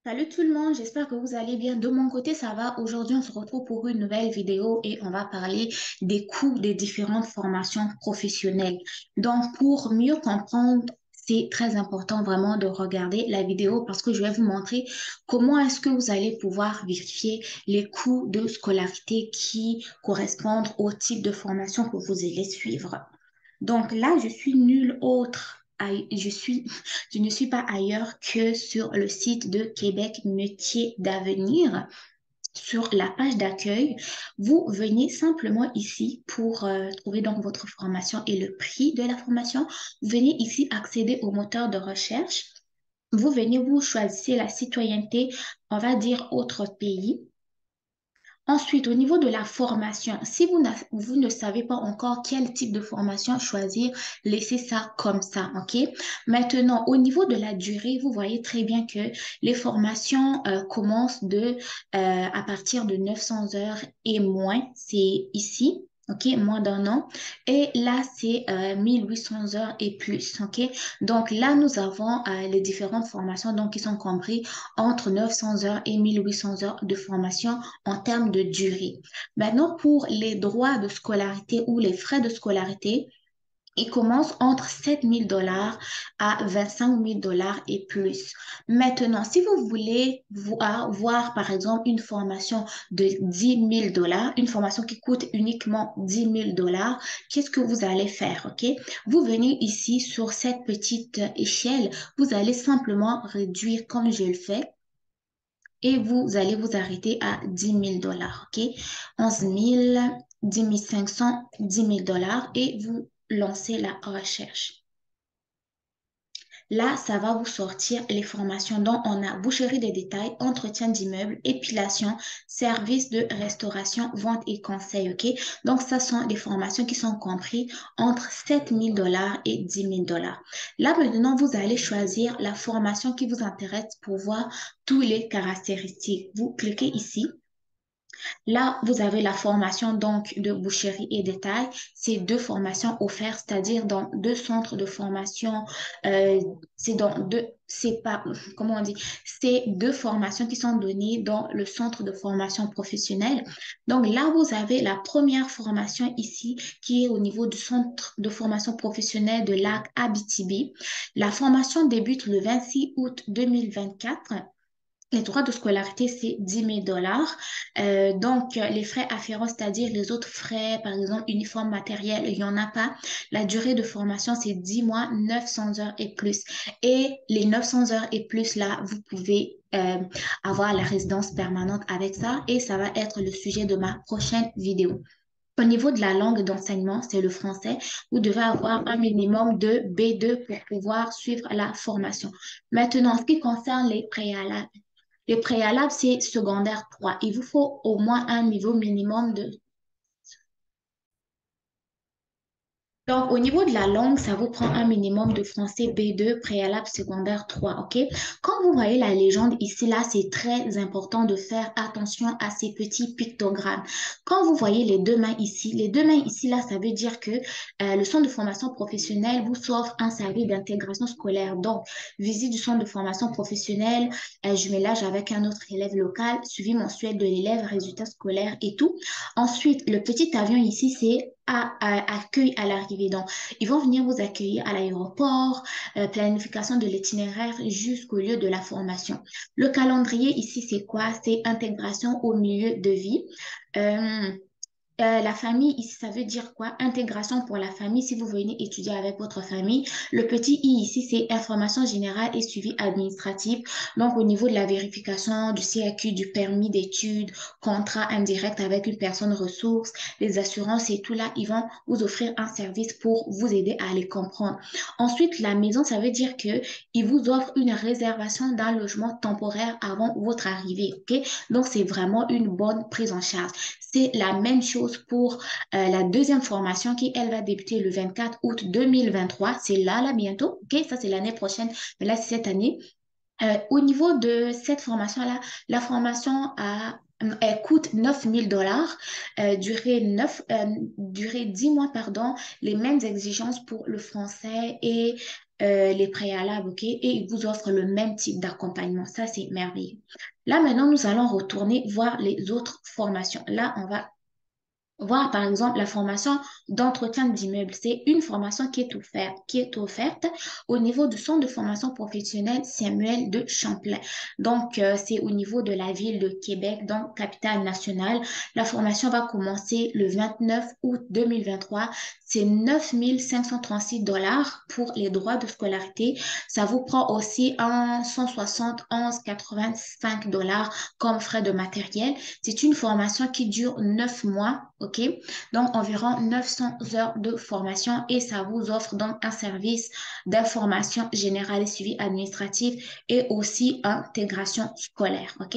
Salut tout le monde, j'espère que vous allez bien. De mon côté, ça va. Aujourd'hui, on se retrouve pour une nouvelle vidéo et on va parler des coûts des différentes formations professionnelles. Donc, pour mieux comprendre, c'est très important vraiment de regarder la vidéo parce que je vais vous montrer comment est-ce que vous allez pouvoir vérifier les coûts de scolarité qui correspondent au type de formation que vous allez suivre. Donc là, je suis nulle autre. Je ne suis pas ailleurs que sur le site de Québec Métiers d'Avenir. Sur la page d'accueil, vous venez simplement ici pour trouver donc votre formation et le prix de la formation. Vous venez ici accéder au moteur de recherche. Vous venez, vous choisissez la citoyenneté, on va dire autre pays. Ensuite, au niveau de la formation, si vous ne savez pas encore quel type de formation choisir, laissez ça comme ça, ok? Maintenant, au niveau de la durée, vous voyez très bien que les formations commencent à partir de 900 heures et moins, c'est ici. OK, moins d'un an. Et là, c'est 1800 heures et plus. OK, donc là, nous avons les différentes formations donc, qui sont comprises entre 900 heures et 1800 heures de formation en termes de durée. Maintenant, pour les droits de scolarité ou les frais de scolarité, ils commencent entre 7 000 $ à 25 000 $ et plus. Maintenant, si vous voulez voir, par exemple, une formation de 10 000 $, une formation qui coûte uniquement 10 000 $, qu'est-ce que vous allez faire, ok? Vous venez ici sur cette petite échelle, vous allez simplement réduire comme je le fais et vous allez vous arrêter à 10 000 $, ok? 11 000, 10 500, 10 000 $ et vous lancez la recherche. Là, ça va vous sortir les formations dont on a boucherie des détails, entretien d'immeubles, épilation, service de restauration, vente et conseil, ok? Donc, ça sont des formations qui sont comprises entre 7 000 $ et 10 000 $. Là, maintenant, vous allez choisir la formation qui vous intéresse pour voir toutes les caractéristiques. Vous cliquez ici. Là, vous avez la formation donc de boucherie et détail. C'est deux formations offertes, c'est-à-dire dans deux centres de formation. euh, c'est pas, comment on dit, c'est deux formations qui sont données dans le centre de formation professionnelle. Donc là, vous avez la première formation ici qui est au niveau du centre de formation professionnelle de Lac Abitibi. La formation débute le 26 août 2024. Les droits de scolarité, c'est 10 000 $. Donc, les frais afférents, c'est-à-dire les autres frais, par exemple, uniforme matériel, il n'y en a pas. La durée de formation, c'est 10 mois, 900 heures et plus. Et les 900 heures et plus, là, vous pouvez avoir la résidence permanente avec ça et ça va être le sujet de ma prochaine vidéo. Au niveau de la langue d'enseignement, c'est le français. Vous devez avoir un minimum de B2 pour pouvoir suivre la formation. Maintenant, en ce qui concerne les préalables, le préalable, c'est secondaire 3. Il vous faut au moins un niveau minimum de donc, au niveau de la langue, ça vous prend un minimum de français B2, préalable secondaire 3, ok? Quand vous voyez la légende ici, là, c'est très important de faire attention à ces petits pictogrammes. Quand vous voyez les deux mains ici, là, ça veut dire que le centre de formation professionnelle vous offre un service d'intégration scolaire. Donc, visite du centre de formation professionnelle, jumelage avec un autre élève local, suivi mensuel de l'élève, résultats scolaires et tout. Ensuite, le petit avion ici, c'est accueil à l'arrivée. Donc, ils vont venir vous accueillir à l'aéroport, planification de l'itinéraire jusqu'au lieu de la formation. Le calendrier ici, c'est quoi? C'est intégration au milieu de vie. Euh, la famille, ici, ça veut dire quoi? Intégration pour la famille, si vous venez étudier avec votre famille. Le petit I ici, c'est information générale et suivi administratif. Donc, au niveau de la vérification du CAQ, du permis d'études, contrat indirect avec une personne ressource, les assurances et tout là, ils vont vous offrir un service pour vous aider à les comprendre. Ensuite, la maison, ça veut dire que ils vous offrent une réservation d'un logement temporaire avant votre arrivée, ok? Donc, c'est vraiment une bonne prise en charge. C'est la même chose pour la deuxième formation qui, elle, va débuter le 24 août 2023. C'est là, bientôt. OK, ça, c'est l'année prochaine. Mais là, c'est cette année. Au niveau de cette formation-là, la formation elle coûte 9 000 $, durée 10 mois, pardon, les mêmes exigences pour le français et les préalables, ok? Et ils vous offrent le même type d'accompagnement. Ça, c'est merveilleux. Là, maintenant, nous allons retourner voir les autres formations. Là, on va voir, par exemple, la formation d'entretien d'immeuble. C'est une formation qui est offerte au niveau du centre de formation professionnelle Samuel de Champlain. Donc, c'est au niveau de la ville de Québec, donc capitale nationale. La formation va commencer le 29 août 2023. C'est 9 536 dollars pour les droits de scolarité. Ça vous prend aussi un 171,85 dollars comme frais de matériel. C'est une formation qui dure 9 mois, OK? Donc, environ 900 heures de formation et ça vous offre donc un service d'information générale et suivi administratif et aussi intégration scolaire, OK?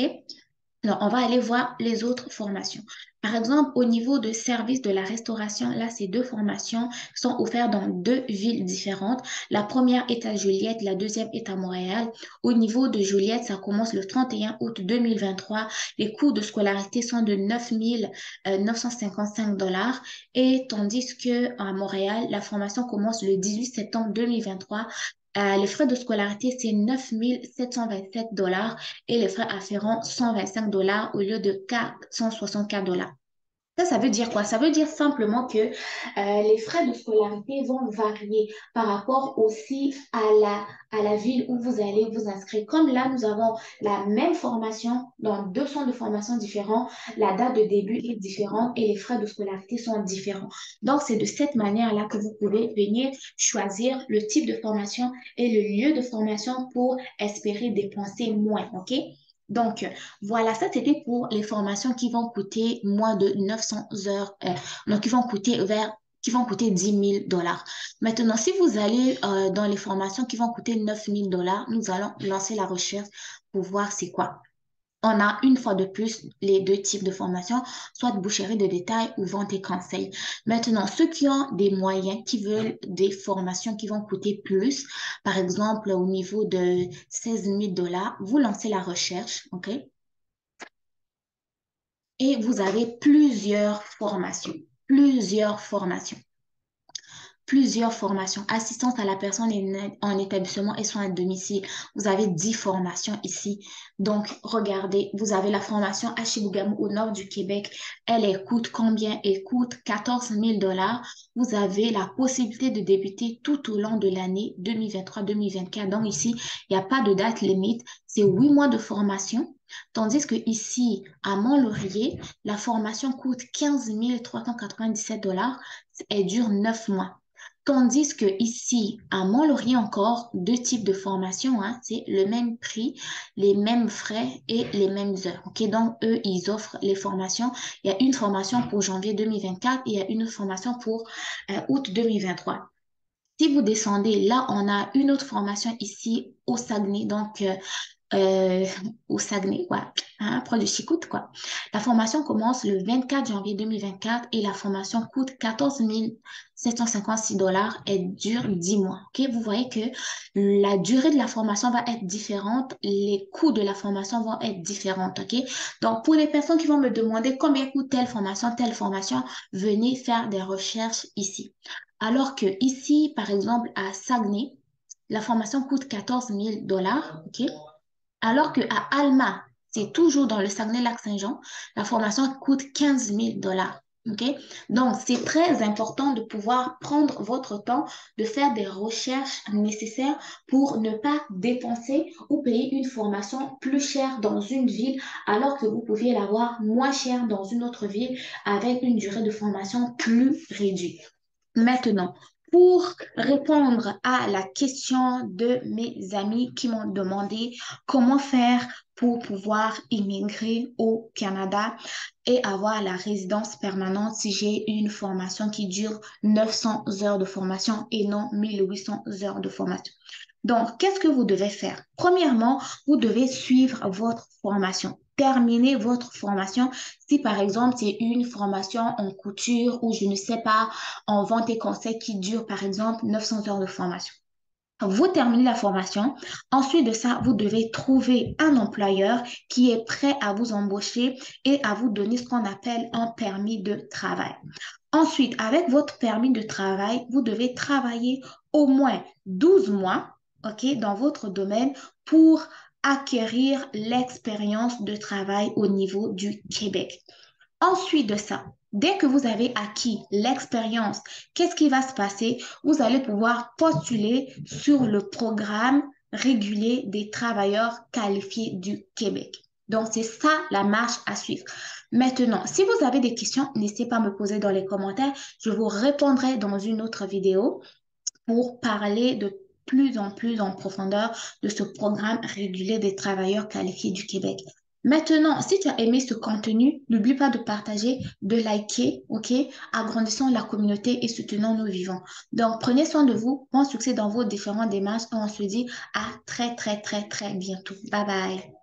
Alors, on va aller voir les autres formations. Par exemple, au niveau de service de la restauration, là, ces deux formations sont offertes dans deux villes différentes. La première est à Joliette, la deuxième est à Montréal. Au niveau de Joliette, ça commence le 31 août 2023. Les coûts de scolarité sont de 9 955 dollars. Et tandis que à Montréal, la formation commence le 18 septembre 2023. Les frais de scolarité, c'est 9 727 dollars et les frais afférents 125 dollars au lieu de 464 dollars. Ça veut dire quoi? Ça veut dire simplement que les frais de scolarité vont varier par rapport aussi à la ville où vous allez vous inscrire. Comme là, nous avons la même formation dans deux centres de formation différents, la date de début est différente et les frais de scolarité sont différents. Donc, c'est de cette manière-là que vous pouvez venir choisir le type de formation et le lieu de formation pour espérer dépenser moins, OK? Donc, voilà, ça c'était pour les formations qui vont coûter moins de 900 heures, donc qui vont coûter 10 000 dollars. Maintenant, si vous allez dans les formations qui vont coûter 9 000 dollars, nous allons lancer la recherche pour voir c'est quoi. On a une fois de plus les deux types de formations, soit boucherie de détail ou vente et conseil. Maintenant, ceux qui ont des moyens, qui veulent des formations qui vont coûter plus, par exemple au niveau de 16 000 dollars, vous lancez la recherche, OK? Et vous avez plusieurs formations assistance à la personne en établissement et soins à domicile. Vous avez 10 formations ici. Donc, regardez, vous avez la formation à Chibougamau au nord du Québec. Elle coûte combien? Elle coûte 14 000 dollars. Vous avez la possibilité de débuter tout au long de l'année 2023-2024. Donc, ici, il n'y a pas de date limite. C'est 8 mois de formation. Tandis que ici, à Mont-Laurier, la formation coûte 15 397 dollars. Elle dure 9 mois. Tandis que ici, à Mont-Laurier encore, deux types de formation, hein, c'est le même prix, les mêmes frais et les mêmes heures. OK, donc, eux, ils offrent les formations. Il y a une formation pour janvier 2024 et il y a une formation pour août 2023. Si vous descendez, là, on a une autre formation ici au Saguenay. Donc, euh, au Saguenay, ouais, hein, proche de Chicoute, quoi. La formation commence le 24 janvier 2024 et la formation coûte 14 756 dollars et dure 10 mois. OK? Vous voyez que la durée de la formation va être différente, les coûts de la formation vont être différents. OK? Donc, pour les personnes qui vont me demander combien coûte telle formation, venez faire des recherches ici. Alors que ici, par exemple, à Saguenay, la formation coûte 14 000 dollars. OK? Alors qu'à Alma, c'est toujours dans le Saguenay-Lac-Saint-Jean, la formation coûte 15 000 dollars. OK? Donc, c'est très important de pouvoir prendre votre temps, de faire des recherches nécessaires pour ne pas dépenser ou payer une formation plus chère dans une ville alors que vous pouviez l'avoir moins chère dans une autre ville avec une durée de formation plus réduite. Maintenant, pour répondre à la question de mes amis qui m'ont demandé comment faire pour pouvoir immigrer au Canada et avoir la résidence permanente si j'ai une formation qui dure 900 heures de formation et non 1800 heures de formation. Donc, qu'est-ce que vous devez faire? Premièrement, vous devez suivre votre formation. Terminer votre formation. Si par exemple, c'est une formation en couture ou je ne sais pas, en vente et conseil qui dure par exemple 900 heures de formation. Vous terminez la formation. Ensuite de ça, vous devez trouver un employeur qui est prêt à vous embaucher et à vous donner ce qu'on appelle un permis de travail. Ensuite, avec votre permis de travail, vous devez travailler au moins 12 mois, OK, dans votre domaine pour acquérir l'expérience de travail au niveau du Québec. Ensuite de ça, dès que vous avez acquis l'expérience, qu'est-ce qui va se passer? Vous allez pouvoir postuler sur le programme régulier des travailleurs qualifiés du Québec. Donc, c'est ça la marche à suivre. Maintenant, si vous avez des questions, n'hésitez pas à me poser dans les commentaires. Je vous répondrai dans une autre vidéo pour parler de plus en plus en profondeur de ce programme régulier des travailleurs qualifiés du Québec. Maintenant, si tu as aimé ce contenu, n'oublie pas de partager, de liker, OK? Agrandissons la communauté et soutenons nos vivants. Donc, prenez soin de vous, bon succès dans vos différentes démarches et on se dit à très, très, très, très bientôt. Bye bye.